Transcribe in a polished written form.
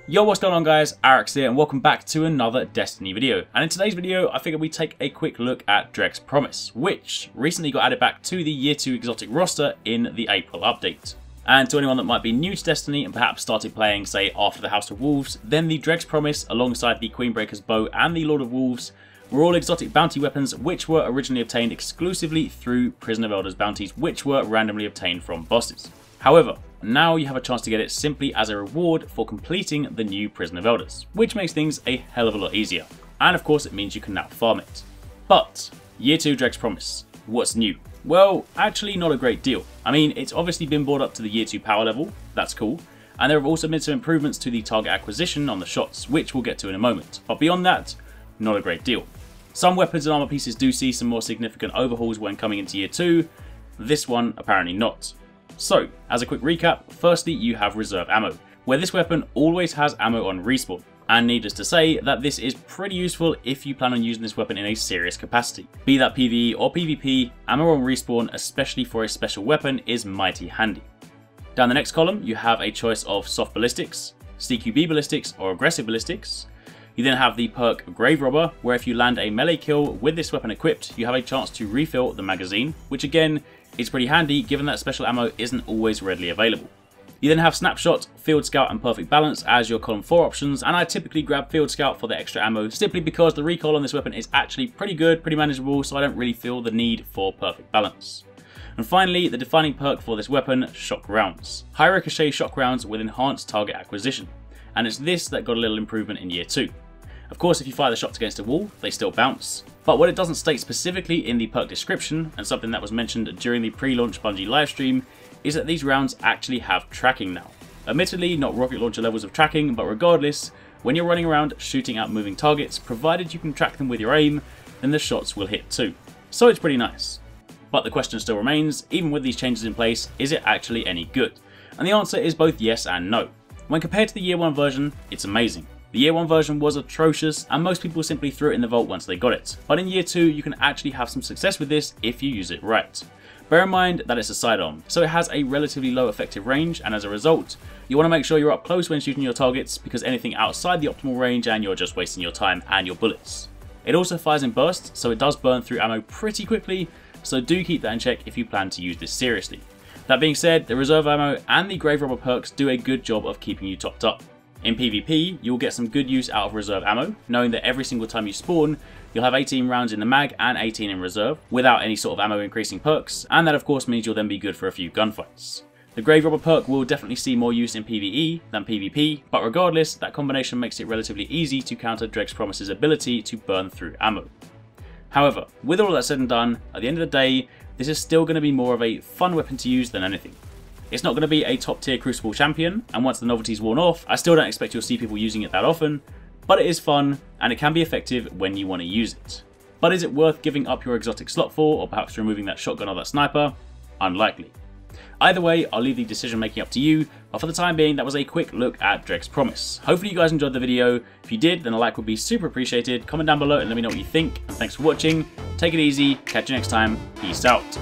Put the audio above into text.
Yo, what's going on guys, Arekkz here and welcome back to another Destiny video. And in today's video, I figured we'd take a quick look at Dreg's Promise, which recently got added back to the Year 2 Exotic roster in the April update. And to anyone that might be new to Destiny and perhaps started playing, say, after the House of Wolves, then the Dreg's Promise, alongside the Queenbreaker's Bow and the Lord of Wolves, were all exotic bounty weapons which were originally obtained exclusively through Prison of Elders bounties which were randomly obtained from bosses. However, now you have a chance to get it simply as a reward for completing the new Prison of Elders, which makes things a hell of a lot easier. And of course it means you can now farm it. But, Year 2 Dreg's Promise, what's new? Well, actually not a great deal. I mean, it's obviously been brought up to the Year 2 power level, that's cool, and there have also been some improvements to the target acquisition on the shots, which we'll get to in a moment. But beyond that, not a great deal. Some weapons and armor pieces do see some more significant overhauls when coming into Year 2, this one apparently not. So, as a quick recap, firstly you have reserve ammo, where this weapon always has ammo on respawn, and needless to say that this is pretty useful if you plan on using this weapon in a serious capacity. Be that PvE or PvP, ammo on respawn, especially for a special weapon, is mighty handy. Down the next column you have a choice of soft ballistics, CQB ballistics or aggressive ballistics. You then have the perk Grave Robber, where if you land a melee kill with this weapon equipped, you have a chance to refill the magazine, which again is pretty handy given that special ammo isn't always readily available. You then have Snapshot, Field Scout and Perfect Balance as your column 4 options, and I typically grab Field Scout for the extra ammo simply because the recoil on this weapon is actually pretty good, pretty manageable, so I don't really feel the need for Perfect Balance. And finally, the defining perk for this weapon, Shock Rounds. High ricochet shock rounds with enhanced target acquisition, and it's this that got a little improvement in Year 2. Of course, if you fire the shots against a wall, they still bounce. But what it doesn't state specifically in the perk description, and something that was mentioned during the pre-launch Bungie livestream, is that these rounds actually have tracking now. Admittedly, not rocket launcher levels of tracking, but regardless, when you're running around shooting at moving targets, provided you can track them with your aim, then the shots will hit too. So it's pretty nice. But the question still remains, even with these changes in place, is it actually any good? And the answer is both yes and no. When compared to the Year 1 version, it's amazing. The Year 1 version was atrocious and most people simply threw it in the vault once they got it, but in Year 2 you can actually have some success with this if you use it right. Bear in mind that it's a sidearm, so it has a relatively low effective range, and as a result, you want to make sure you're up close when shooting your targets because anything outside the optimal range and you're just wasting your time and your bullets. It also fires in bursts, so it does burn through ammo pretty quickly, so do keep that in check if you plan to use this seriously. That being said, the reserve ammo and the Grave Robber perks do a good job of keeping you topped up. In PvP, you'll get some good use out of reserve ammo, knowing that every single time you spawn, you'll have 18 rounds in the mag and 18 in reserve, without any sort of ammo increasing perks, and that of course means you'll then be good for a few gunfights. The Grave Robber perk will definitely see more use in PvE than PvP, but regardless, that combination makes it relatively easy to counter Dreg's Promise's ability to burn through ammo. However, with all that said and done, at the end of the day, this is still going to be more of a fun weapon to use than anything. It's not going to be a top tier Crucible champion, and once the novelty's worn off, I still don't expect you'll see people using it that often, but it is fun, and it can be effective when you want to use it. But is it worth giving up your exotic slot for, or perhaps removing that shotgun or that sniper? Unlikely. Either way, I'll leave the decision making up to you, but for the time being, that was a quick look at Dreg's Promise. Hopefully you guys enjoyed the video. If you did, then a like would be super appreciated. Comment down below and let me know what you think, and thanks for watching. Take it easy, catch you next time, peace out.